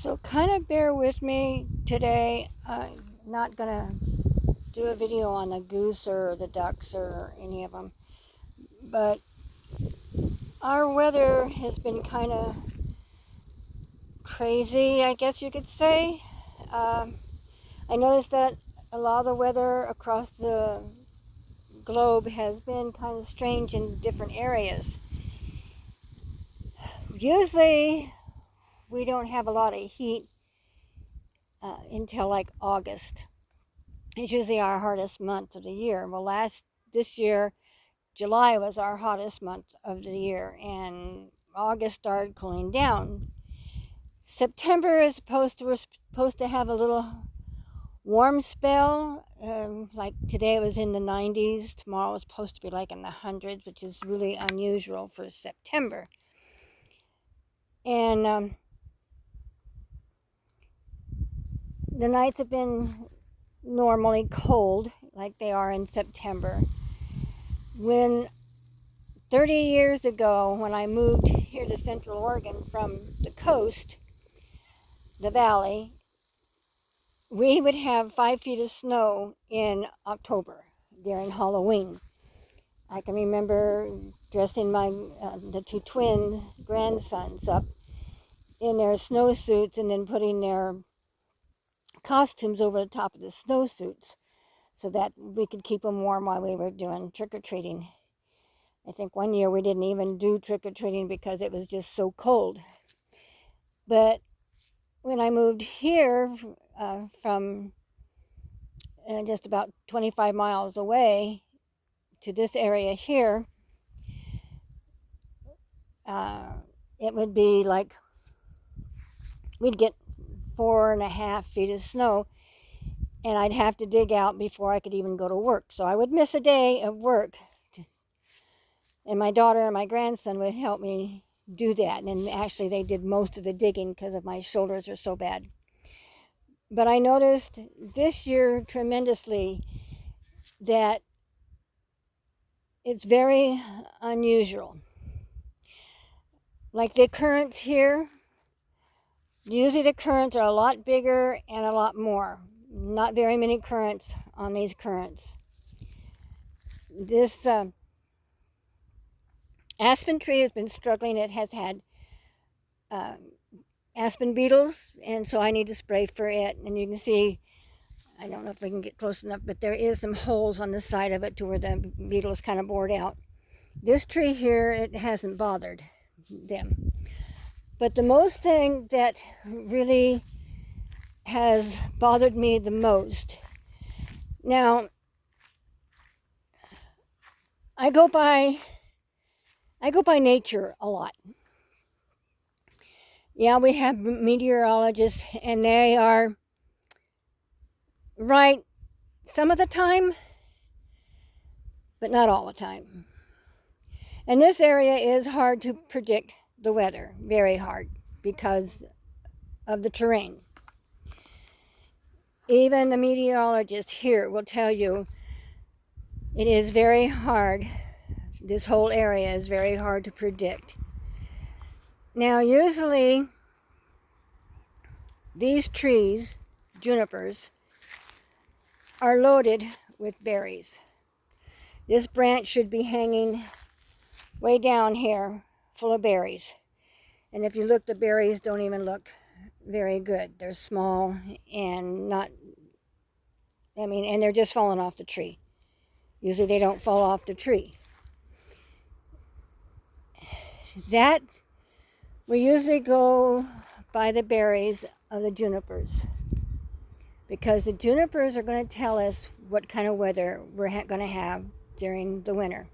So kind of bear with me today. I'm not gonna do a video on the goose or the ducks or any of them, but our weather has been kind of crazy, I guess you could say. Um, I noticed that a lot of the weather across the globe has been kind of strange in different areas. Usually, we don't have a lot of heat until like August. It's usually our hottest month of the year. Well, this year, July was our hottest month of the year, and August started cooling down. September is we're supposed to have a little warm spell. Like today it was in the 90s. Tomorrow it's supposed to be like in the hundreds, which is really unusual for September. And the nights have been normally cold, like they are in September. When 30 years ago, when I moved here to Central Oregon from the coast, the valley, we would have 5 feet of snow in October during Halloween. I can remember dressing the two twins grandsons up in their snowsuits and then putting their costumes over the top of the snowsuits so that we could keep them warm while we were doing trick-or-treating. I think one year we didn't even do trick-or-treating because it was just so cold. But when I moved here from just about 25 miles away to this area here, it would be like we'd get 4.5 feet of snow, and I'd have to dig out before I could even go to work. So I would miss a day of work, and my daughter and my grandson would help me do that. And actually, they did most of the digging because of my shoulders are so bad. But I noticed this year tremendously that it's very unusual. Like the currents here, usually the currents are a lot bigger and a lot more. Not very many currents on these currents. This aspen tree has been struggling. It has had aspen beetles, and so I need to spray for it. And you can see, I don't know if we can get close enough, but there is some holes on the side of it to where the beetles kind of bored out. This tree here, it hasn't bothered them. But the most thing that really has bothered me the most, now I go by nature a lot. Yeah, we have meteorologists, and they are right some of the time, but not all the time. And this area is hard to predict the weather, very hard, because of the terrain. Even the meteorologists here will tell you it is very hard. This whole area is very hard to predict. Now, usually these trees, junipers, are loaded with berries. This branch should be hanging way down here full of berries. And if you look, the berries don't even look very good. They're small and and they're just falling off the tree. Usually they don't fall off the tree. That, we usually go by the berries of the junipers, because the junipers are going to tell us what kind of weather we're going to have during the winter.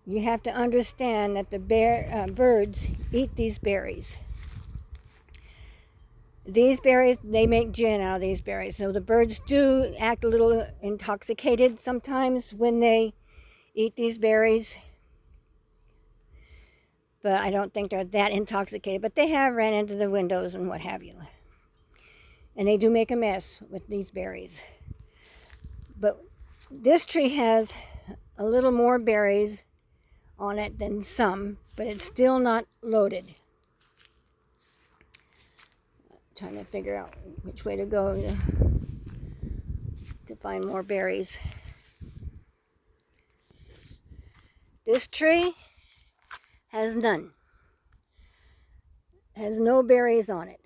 You have to understand that the birds eat these berries. These berries, they make gin out of these berries. So the birds do act a little intoxicated sometimes when they eat these berries. But I don't think they're that intoxicated. But they have ran into the windows and what have you. And they do make a mess with these berries. But this tree has a little more berries on it than some, but it's still not loaded. Trying to figure out which way to go to find more berries. This tree has none. Has no berries on it.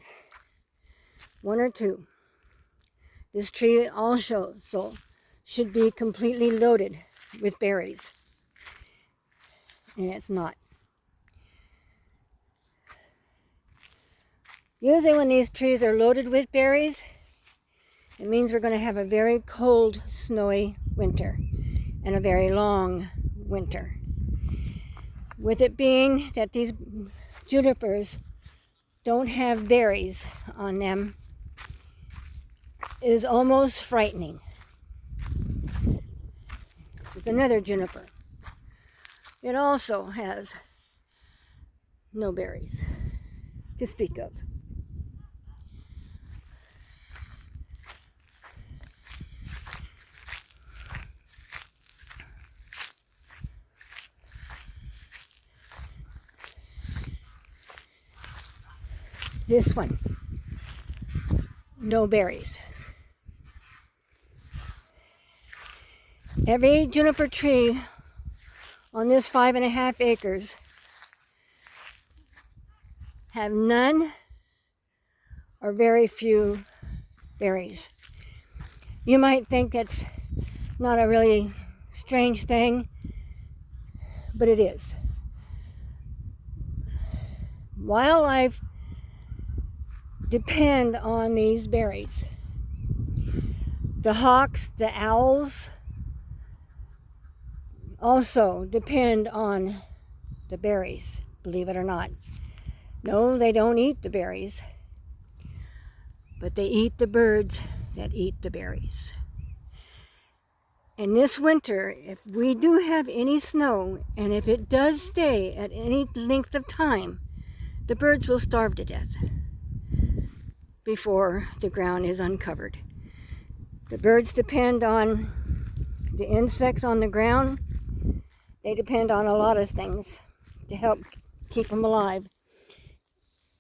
One or two. This tree also should be completely loaded with berries. And it's not. Usually when these trees are loaded with berries, it means we're going to have a very cold, snowy winter and a very long winter. With it being that these junipers don't have berries on them is almost frightening. This is another juniper. It also has no berries to speak of. This one, no berries. Every juniper tree on this 5.5 acres have none or very few berries. You might think that's not a really strange thing, but it is. Wildlife depend on these berries. The hawks, the owls also depend on the berries, believe it or not. No, they don't eat the berries, but they eat the birds that eat the berries. And this winter, if we do have any snow, and if it does stay at any length of time, the birds will starve to death before the ground is uncovered. The birds depend on the insects on the ground. They depend on a lot of things to help keep them alive.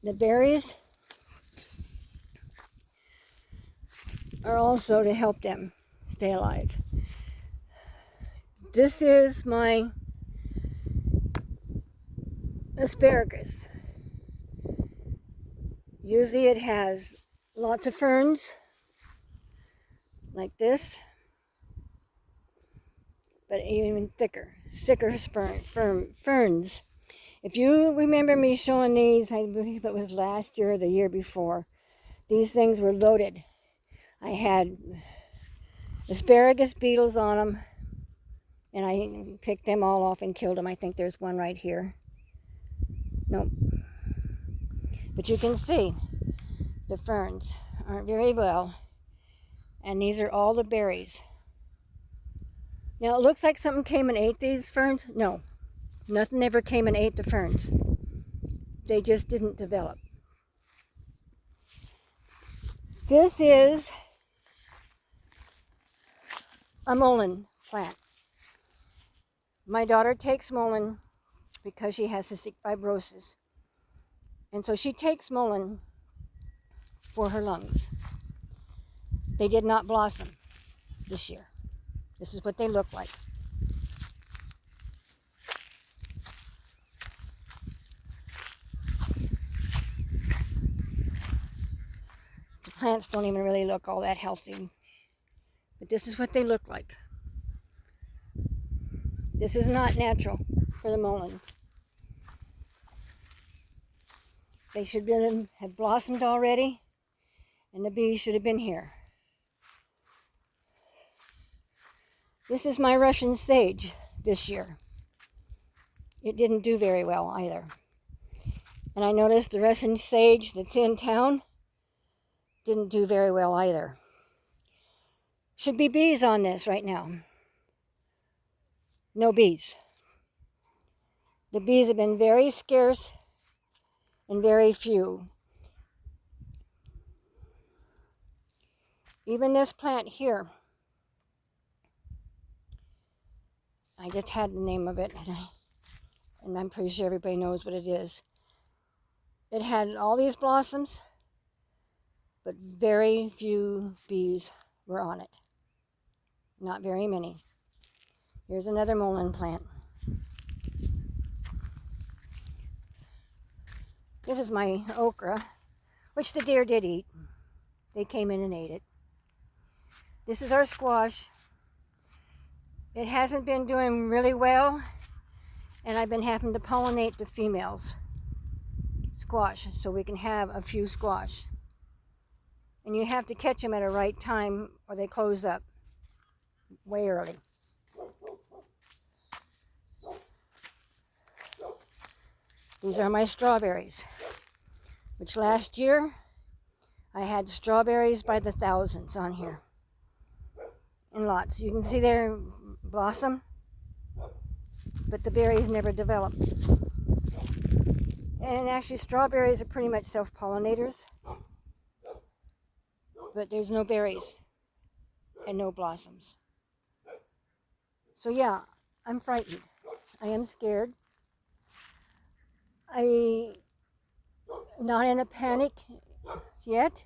The berries are also to help them stay alive. This is my asparagus. Usually it has lots of ferns, like this, but even thicker ferns. If you remember me showing these, I believe it was last year or the year before, these things were loaded. I had asparagus beetles on them, and I picked them all off and killed them. I think there's one right here. Nope. But you can see the ferns aren't very well, and these are all the berries. Now it looks like something came and ate these ferns. No, nothing ever came and ate the ferns. They just didn't develop. This is a mullein plant. My daughter takes mullein because she has cystic fibrosis. And so she takes mullein for her lungs. They did not blossom this year. This is what they look like. The plants don't even really look all that healthy. But this is what they look like. This is not natural for the mulleins. They should have blossomed already, and the bees should have been here. This is my Russian sage this year. It didn't do very well either. And I noticed the Russian sage that's in town didn't do very well either. Should be bees on this right now. No bees. The bees have been very scarce and very few. Even this plant here, I just had the name of it, and I'm pretty sure everybody knows what it is. It had all these blossoms, but very few bees were on it. Not very many. Here's another mullein plant. This is my okra, which the deer did eat. They came in and ate it. This is our squash. It hasn't been doing really well, and I've been having to pollinate the females squash so we can have a few squash. And you have to catch them at a right time or they close up way early. These are my strawberries, which last year I had strawberries by the thousands on here in lots. You can see their blossom, but the berries never develop. And actually strawberries are pretty much self-pollinators, but there's no berries and no blossoms. So yeah, I'm frightened. I am scared. I'm not in a panic yet,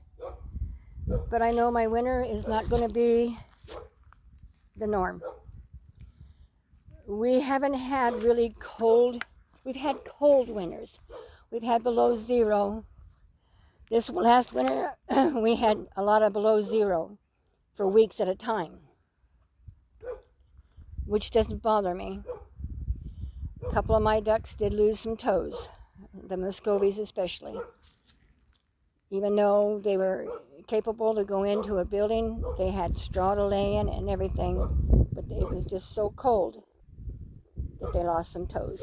but I know my winter is not going to be the norm. We haven't had really cold, we've had cold winters. We've had below zero. This last winter, we had a lot of below zero for weeks at a time, which doesn't bother me. A couple of my ducks did lose some toes, the Muscovies especially. Even though they were capable to go into a building, they had straw to lay in and everything, but it was just so cold that they lost some toes.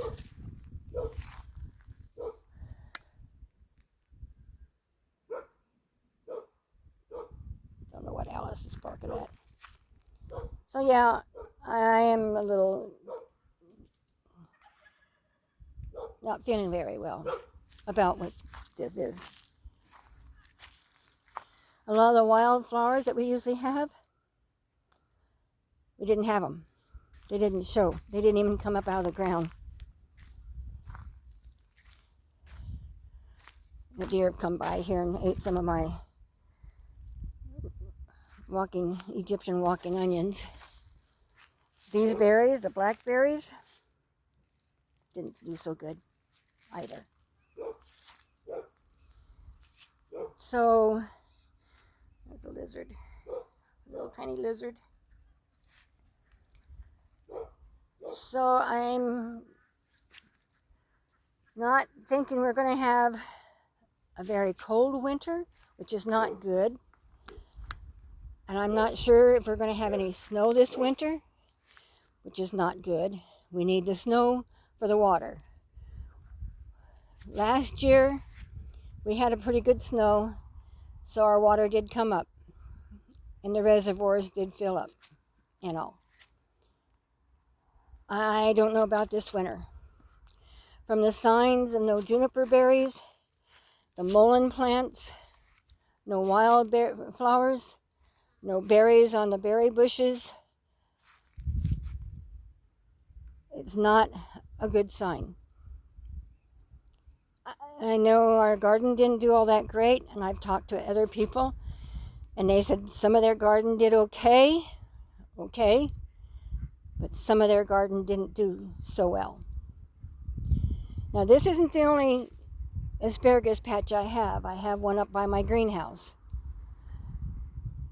Don't know what Alice is barking at. So yeah, I am a little not feeling very well about what this is. A lot of the wildflowers that we usually have, we didn't have them. They didn't show. They didn't even come up out of the ground. The deer have come by here and ate some of my Egyptian walking onions. These berries, the blackberries, didn't do so good either. So, there's a lizard, a little tiny lizard. So I'm not thinking we're going to have a very cold winter, which is not good. And I'm not sure if we're going to have any snow this winter, which is not good. We need the snow for the water. Last year, we had a pretty good snow, so our water did come up, and the reservoirs did fill up, and all. I don't know about this winter. From the signs of no juniper berries, the mullein plants, no wild flowers, no berries on the berry bushes, it's not a good sign. I know our garden didn't do all that great, and I've talked to other people, and they said some of their garden did okay, but some of their garden didn't do so well. Now, this isn't the only asparagus patch I have. I have one up by my greenhouse.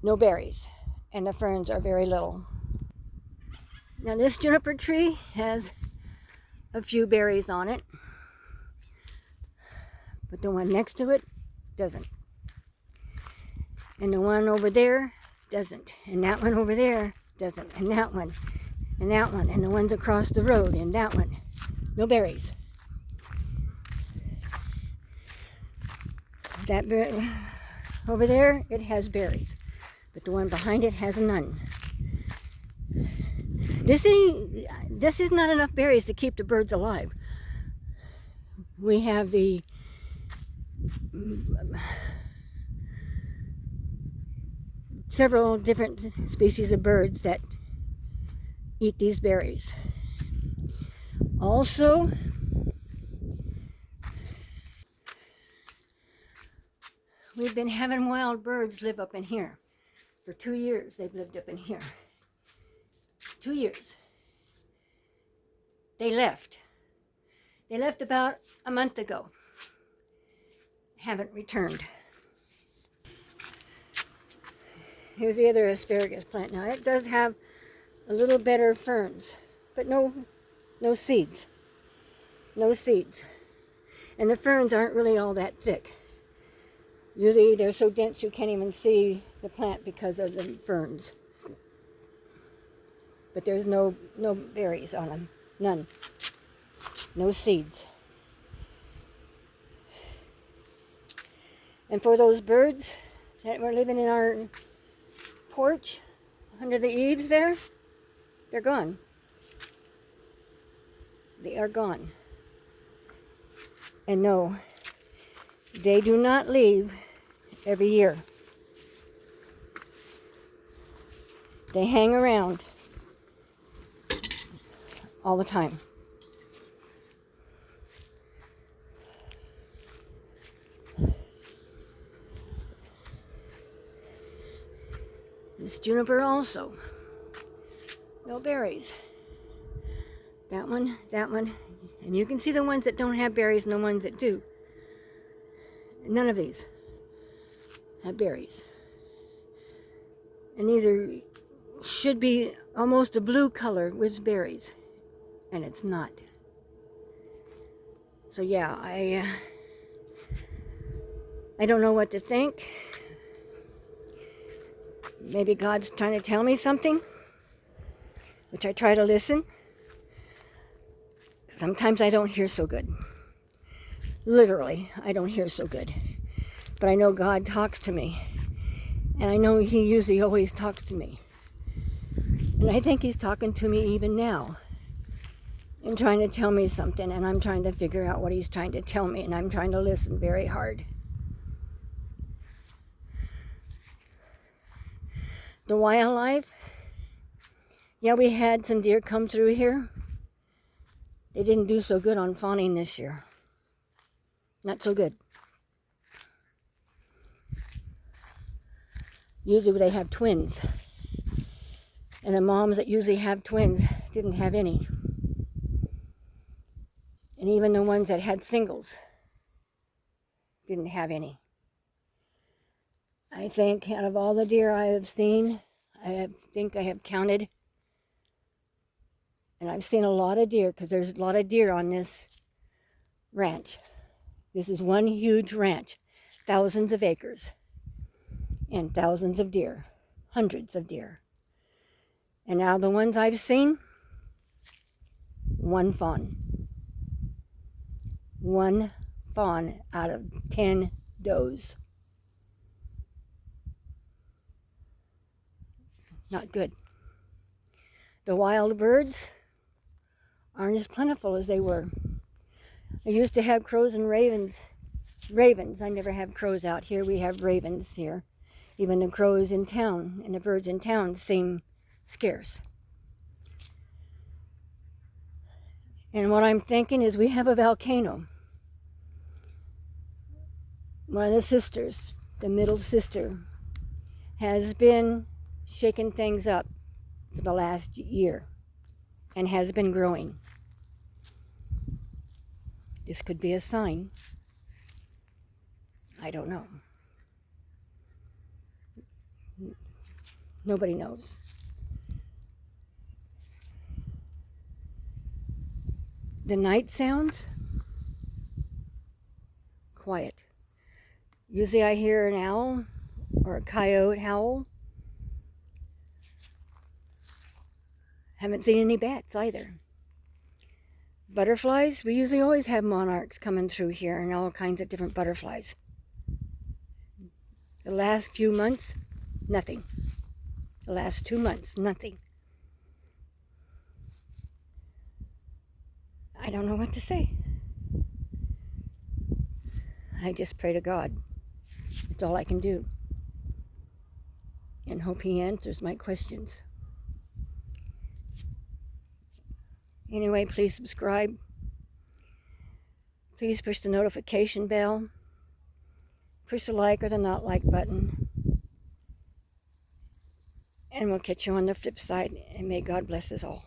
No berries, and the ferns are very little. Now, this juniper tree has a few berries on it, but the one next to it doesn't. And the one over there doesn't. And that one over there doesn't. And that one. And that one. And the ones across the road. And that one. No berries. That over there, it has berries. But the one behind it has none. This is not enough berries to keep the birds alive. We have the several different species of birds that eat these berries. Also, we've been having wild birds live up in here. For 2 years, they've lived up in here. 2 years. They left. They left about a month ago. Haven't returned. Here's the other asparagus plant. Now, it does have a little better ferns, but no seeds. No seeds. And the ferns aren't really all that thick. Usually they're so dense you can't even see the plant because of the ferns. But there's no berries on them. None. No seeds. And for those birds that were living in our porch under the eaves there, they're gone. They are gone. And no, they do not leave every year. They hang around all the time. This juniper also. No berries. That one. And you can see the ones that don't have berries and the ones that do. None of these have berries. And these should be almost a blue color with berries. And it's not. So yeah, I don't know what to think. Maybe God's trying to tell me something, which I try to listen. Sometimes I don't hear so good. Literally, I don't hear so good. But I know God talks to me. And I know He usually always talks to me. And I think He's talking to me even now. And trying to tell me something. And I'm trying to figure out what He's trying to tell me. And I'm trying to listen very hard. The wildlife. Yeah, we had some deer come through here. They didn't do so good on fawning this year. Not so good. Usually they have twins. And the moms that usually have twins didn't have any. And even the ones that had singles didn't have any. I think out of all the deer I have seen, I have counted. And I've seen a lot of deer because there's a lot of deer on this ranch. This is one huge ranch, thousands of acres, and thousands of deer, hundreds of deer. And now the ones I've seen, one fawn. One fawn out of 10 does. Not good. The wild birds aren't as plentiful as they were. I used to have crows and ravens. Ravens. I never have crows out here. We have ravens here. Even the crows in town and the birds in town seem scarce. And what I'm thinking is we have a volcano. One of the sisters, the middle sister, has been shaking things up for the last year and has been growing. This could be a sign. I don't know. Nobody knows. The night sounds quiet. Usually I hear an owl or a coyote howl. Haven't seen any bats either. Butterflies, we usually always have monarchs coming through here and all kinds of different butterflies. The last few months, nothing. The last 2 months, nothing. I don't know what to say. I just pray to God. It's all I can do. And hope He answers my questions. Anyway, please subscribe. Please push the notification bell. push the like or the not like button. And we'll catch you on the flip side. And may God bless us all.